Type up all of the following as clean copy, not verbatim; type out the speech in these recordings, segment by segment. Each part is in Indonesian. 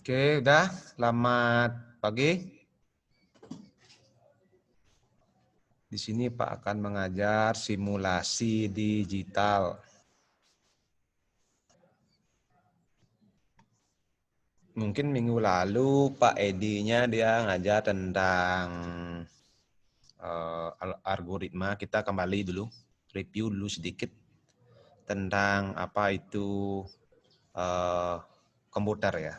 Oke, udah. Selamat pagi. Di sini Pak akan mengajar simulasi digital. Mungkin minggu lalu Pak Edi-nya dia ngajar tentang algoritma. Kita kembali dulu, review dulu sedikit tentang apa itu komputer ya.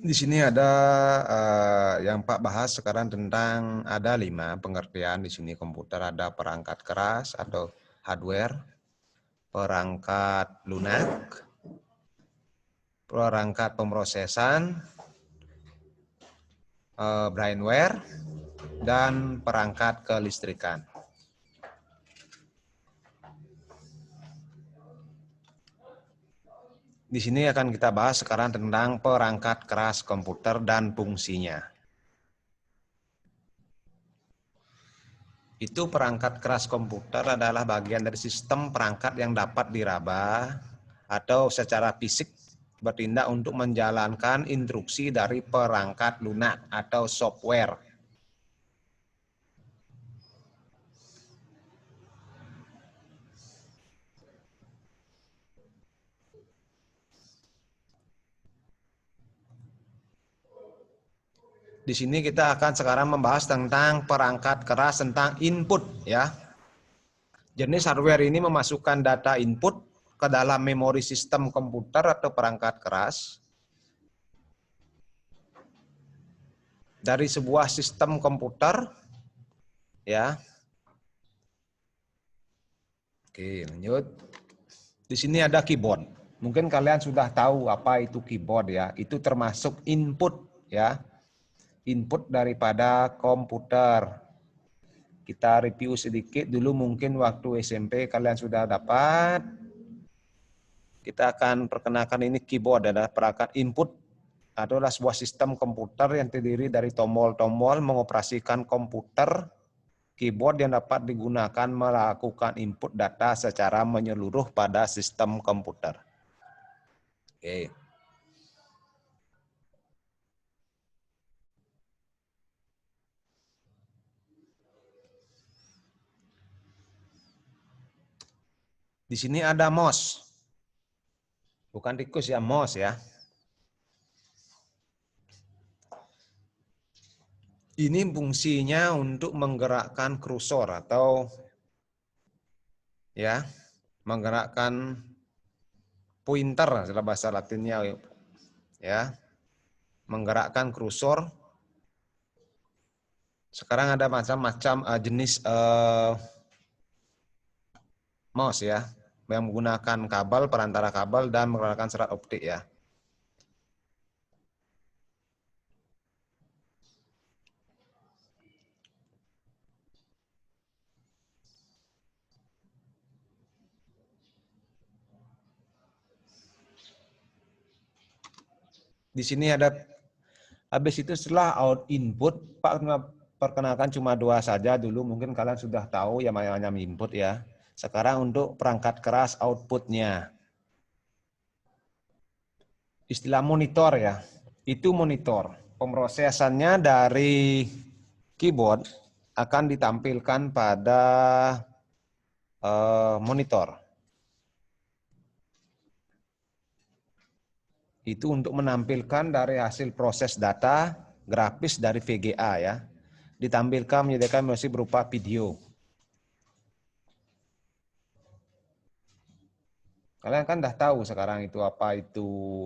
Di sini ada yang Pak bahas sekarang tentang ada 5 pengertian di sini komputer. Ada perangkat keras atau hardware, perangkat lunak, perangkat pemrosesan, brainware, dan perangkat kelistrikan. Di sini akan kita bahas sekarang tentang perangkat keras komputer dan fungsinya. Itu perangkat keras komputer adalah bagian dari sistem perangkat yang dapat diraba atau secara fisik bertindak untuk menjalankan instruksi dari perangkat lunak atau software. Di sini kita akan sekarang membahas tentang perangkat keras, tentang input ya. Jenis hardware ini memasukkan data input ke dalam memori sistem komputer atau perangkat keras dari sebuah sistem komputer ya. Oke, lanjut. Di sini ada keyboard. Mungkin kalian sudah tahu apa itu keyboard ya. Itu termasuk input ya. Input daripada komputer. Kita review sedikit dulu, mungkin waktu SMP kalian sudah dapat. Kita akan perkenalkan ini keyboard adalah perangkat input adalah sebuah sistem komputer yang terdiri dari tombol-tombol mengoperasikan komputer. Keyboard yang dapat digunakan melakukan input data secara menyeluruh pada sistem komputer. Oke. Di sini ada mouse. Bukan tikus ya, mouse ya. Ini fungsinya untuk menggerakkan kursor atau ya, menggerakkan pointer dalam bahasa Latinnya ya. Menggerakkan kursor. Sekarang ada macam-macam jenis mouse ya, yang menggunakan kabel, perantara kabel dan menggunakan serat optik ya. Di sini ada, habis itu setelah out input, Pak perkenalkan cuma 2 saja dulu, mungkin kalian sudah tahu yang namanya input ya. Sekarang untuk perangkat keras outputnya. Istilah monitor ya, itu monitor. Pemrosesannya dari keyboard akan ditampilkan pada monitor. Itu untuk menampilkan dari hasil proses data grafis dari VGA ya. Ditampilkan menyediakan masih berupa video. Kalian kan udah tahu sekarang itu apa itu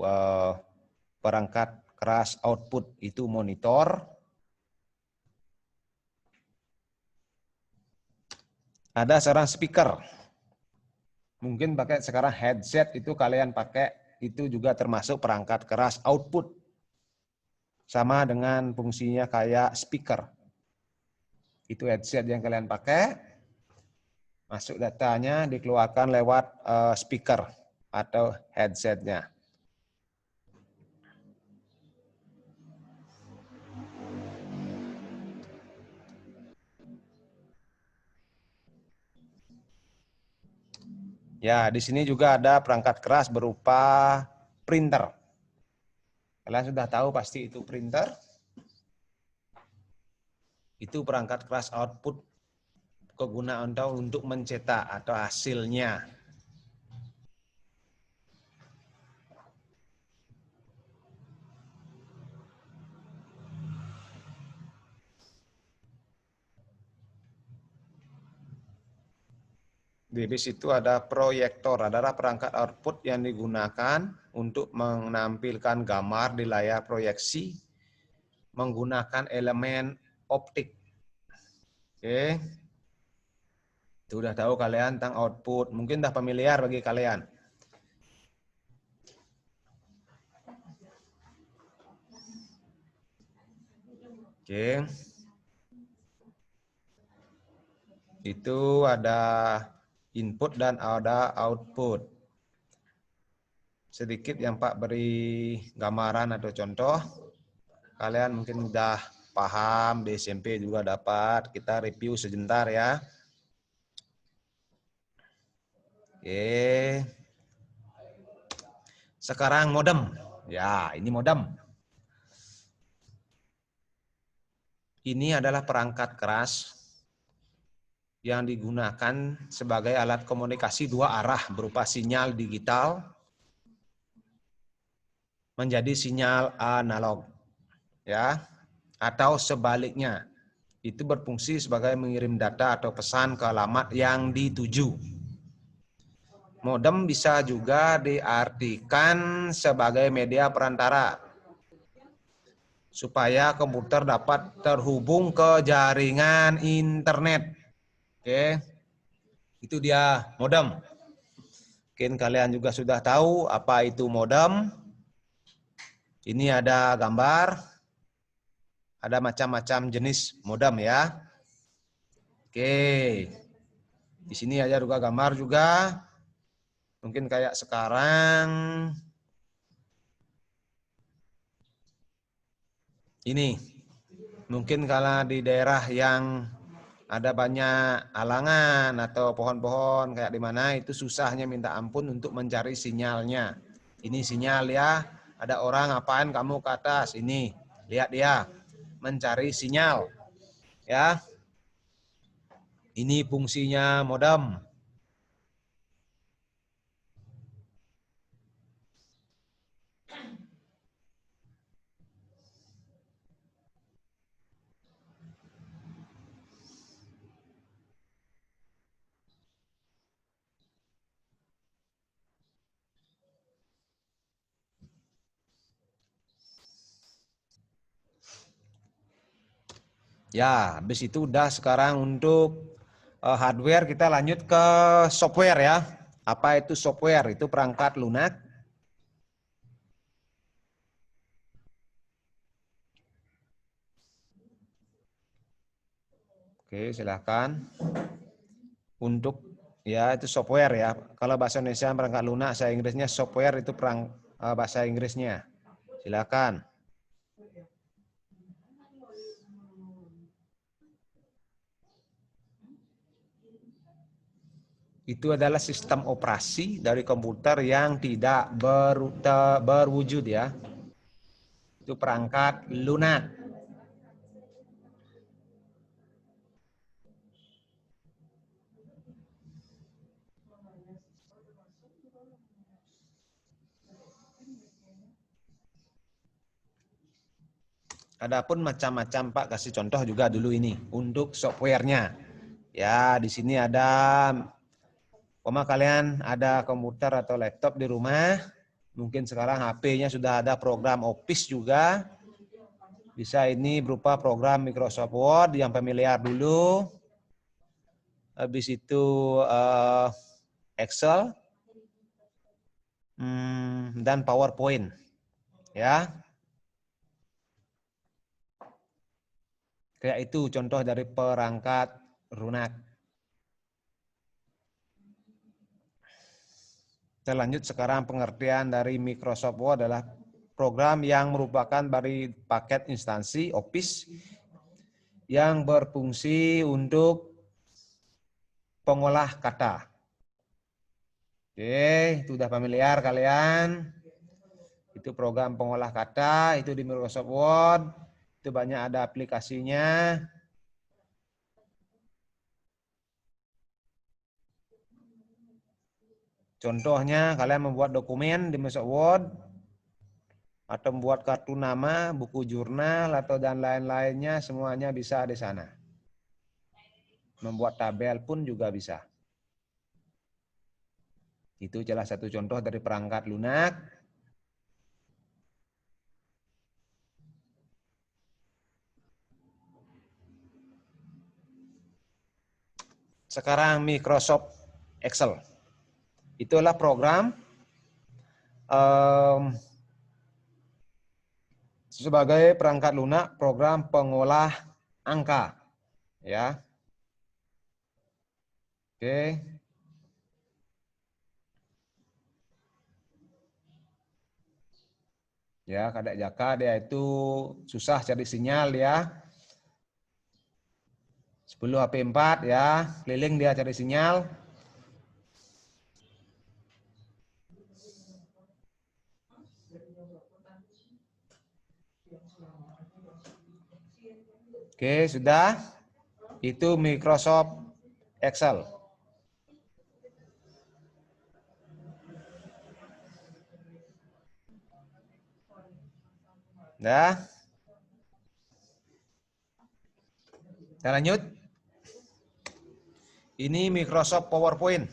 perangkat keras output, itu monitor. Ada seorang speaker. Mungkin pakai sekarang headset itu kalian pakai, itu juga termasuk perangkat keras output. Sama dengan fungsinya kayak speaker. Itu headset yang kalian pakai, masuk datanya dikeluarkan lewat speaker. atau headsetnya. Ya, di sini juga ada perangkat keras berupa printer. Kalian sudah tahu pasti itu printer. Itu perangkat keras output kegunaan untuk mencetak atau hasilnya. Di situ ada proyektor, adalah perangkat output yang digunakan untuk menampilkan gambar di layar proyeksi menggunakan elemen optik. Oke. Itu udah tahu kalian tentang output, mungkin udah familiar bagi kalian. Oke. Itu ada input dan ada output. Sedikit yang Pak beri gambaran atau contoh. Kalian mungkin udah paham, di SMP juga dapat. Kita review sebentar ya. Oke. Sekarang modem. Ya, ini modem. Ini adalah perangkat keras yang digunakan sebagai alat komunikasi dua arah berupa sinyal digital menjadi sinyal analog. Ya, atau sebaliknya. Itu berfungsi sebagai mengirim data atau pesan ke alamat yang dituju. Modem bisa juga diartikan sebagai media perantara supaya komputer dapat terhubung ke jaringan internet. Oke, itu dia modem. Mungkin kalian juga sudah tahu apa itu modem. Ini ada gambar, ada macam-macam jenis modem ya. Oke, di sini ada juga gambar juga. Mungkin kayak sekarang ini, mungkin kalau di daerah yang ada banyak halangan atau pohon-pohon kayak di mana itu susahnya minta ampun untuk mencari sinyalnya. Ini sinyal ya, ada orang ngapain kamu ke atas, ini lihat dia mencari sinyal ya. Ini fungsinya modem. Ya, habis itu udah sekarang untuk hardware kita lanjut ke software ya. Apa itu software? Itu perangkat lunak. Oke, silakan. Untuk ya itu software ya. Kalau bahasa Indonesia perangkat lunak, bahasa Inggrisnya software itu bahasa Inggrisnya. Silakan. Itu adalah sistem operasi dari komputer yang tidak berwujud ya. Itu perangkat lunak. Adapun macam-macam Pak, kasih contoh juga dulu ini untuk softwarenya. Ya, di sini ada kalian ada komputer atau laptop di rumah. Mungkin sekarang HP-nya sudah ada program Office juga. Bisa ini berupa program Microsoft Word yang familiar dulu. Habis itu Excel dan PowerPoint. Ya, kayak itu contoh dari perangkat lunak. Kita lanjut sekarang pengertian dari Microsoft Word adalah program yang merupakan dari paket instansi Office yang berfungsi untuk pengolah kata. Oke, itu sudah familiar kalian. Itu program pengolah kata, itu di Microsoft Word. Itu banyak ada aplikasinya. Contohnya, kalian membuat dokumen di Microsoft Word, atau membuat kartu nama, buku jurnal, atau dan lain-lainnya, semuanya bisa di sana. Membuat tabel pun juga bisa. Itu salah satu contoh dari perangkat lunak. Sekarang Microsoft Excel. Itulah program sebagai perangkat lunak, program pengolah angka. Ya. Oke. Ya, kadek jaka dia itu susah cari sinyal ya. 10 HP4 ya, keliling dia cari sinyal. Oke, sudah. Itu Microsoft Excel. Nah, kita lanjut. Ini Microsoft PowerPoint.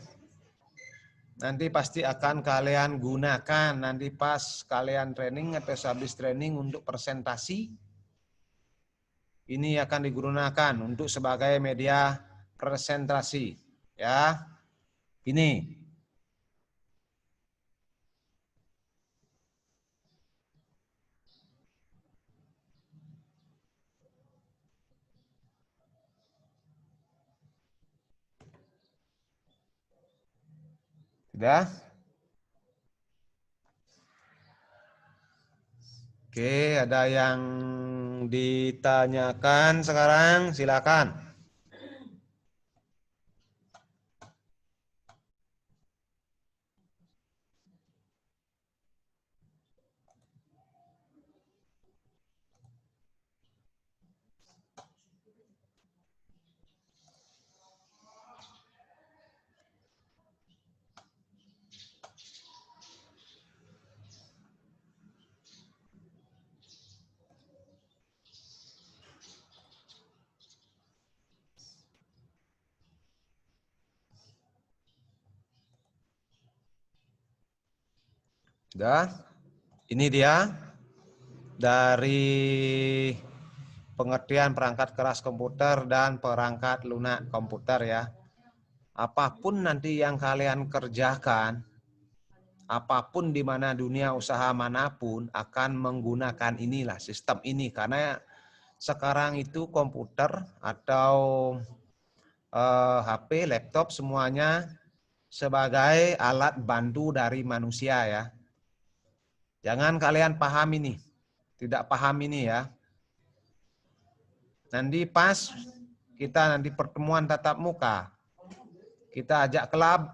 Nanti pasti akan kalian gunakan nanti pas kalian training atau habis training untuk presentasi. Ini akan digunakan untuk sebagai media presentasi. Ya, ini. Sudah? Oke, ada yang ditanyakan sekarang? Silakan. Sudah? Ini dia dari pengertian perangkat keras komputer dan perangkat lunak komputer ya. Apapun nanti yang kalian kerjakan, apapun di mana dunia usaha manapun akan menggunakan inilah sistem ini, karena sekarang itu komputer atau HP, laptop semuanya sebagai alat bantu dari manusia ya. Jangan kalian paham ini, tidak paham ini ya. Nanti pas kita nanti pertemuan tatap muka, kita ajak kelab,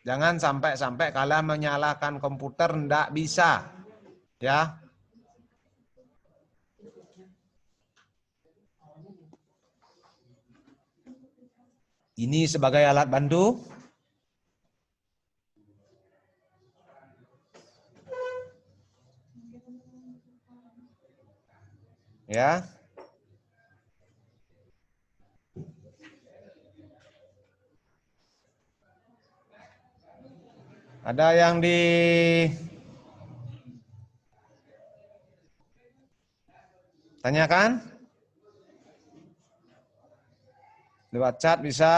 jangan sampai kalian menyalakan komputer, ndak bisa ya. Ini sebagai alat bantu. Ya. Ada yang ditanyakan? Lewat chat bisa.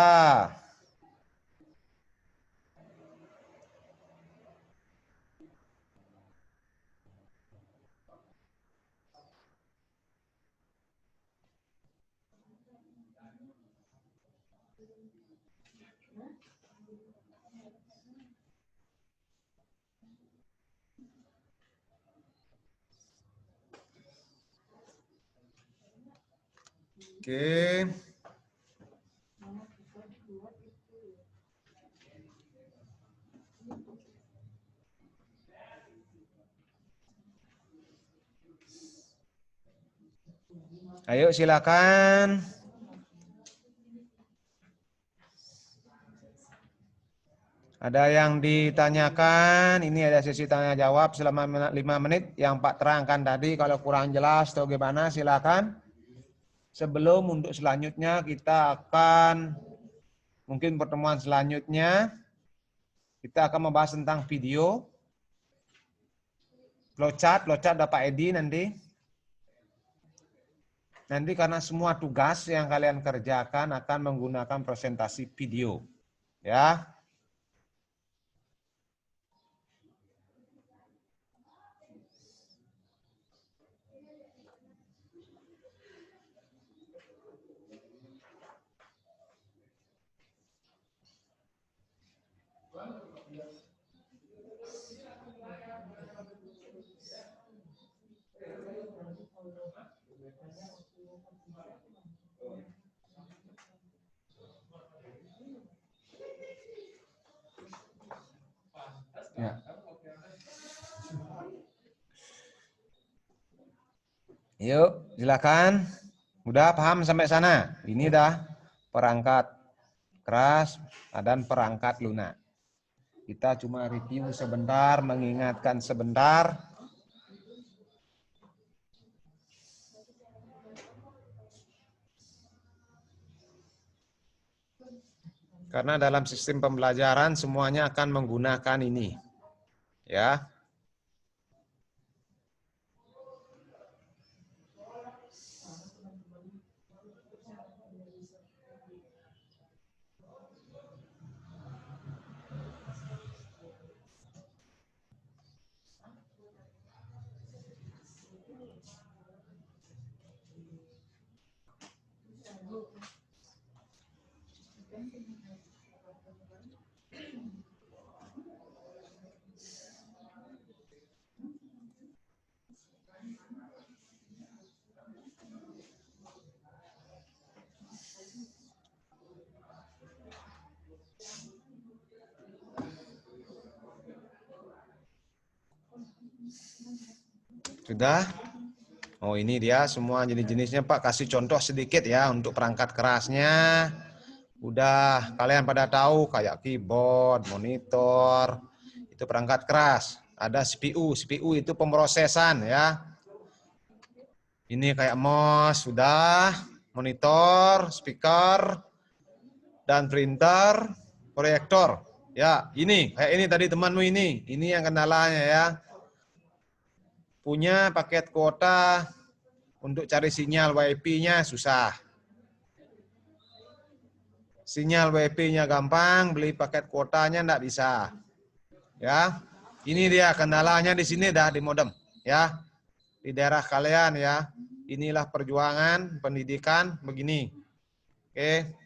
Oke. Ayo silakan. Ada yang ditanyakan, ini ada sesi tanya jawab selama 5 menit. Yang Pak terangkan tadi, kalau kurang jelas atau gimana silakan. Sebelum untuk selanjutnya kita akan, mungkin pertemuan selanjutnya, kita akan membahas tentang video. Flowchart dapat Edi nanti. Nanti karena semua tugas yang kalian kerjakan akan menggunakan presentasi video. Ya. Ya. Yuk, silakan. Udah paham sampai sana? Ini dah perangkat keras dan perangkat lunak. Kita cuma review sebentar, mengingatkan sebentar. Karena dalam sistem pembelajaran semuanya akan menggunakan ini. Ya. Sudah? Oh ini dia semua jenis-jenisnya Pak. Kasih contoh sedikit ya untuk perangkat kerasnya. Udah kalian pada tahu kayak keyboard, monitor, itu perangkat keras. Ada CPU, CPU itu pemrosesan ya. Ini kayak mouse, sudah, monitor, speaker, dan printer, proyektor. Ya, ini kayak ini tadi temanmu ini yang kendalanya ya. Punya paket kuota untuk cari sinyal WiFi-nya susah. Sinyal WiFi-nya gampang, beli paket kuotanya enggak bisa. Ya. Ini dia kendalanya di sini dah di modem, ya. Di daerah kalian ya. Inilah perjuangan pendidikan begini. Oke.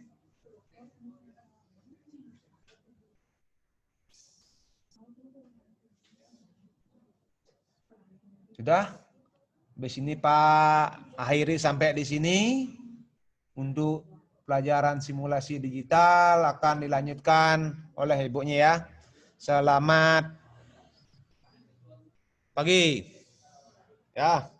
Sudah? Habis ini Pak akhiri sampai di sini. Untuk pelajaran simulasi digital akan dilanjutkan oleh ibunya ya. Selamat pagi. Ya.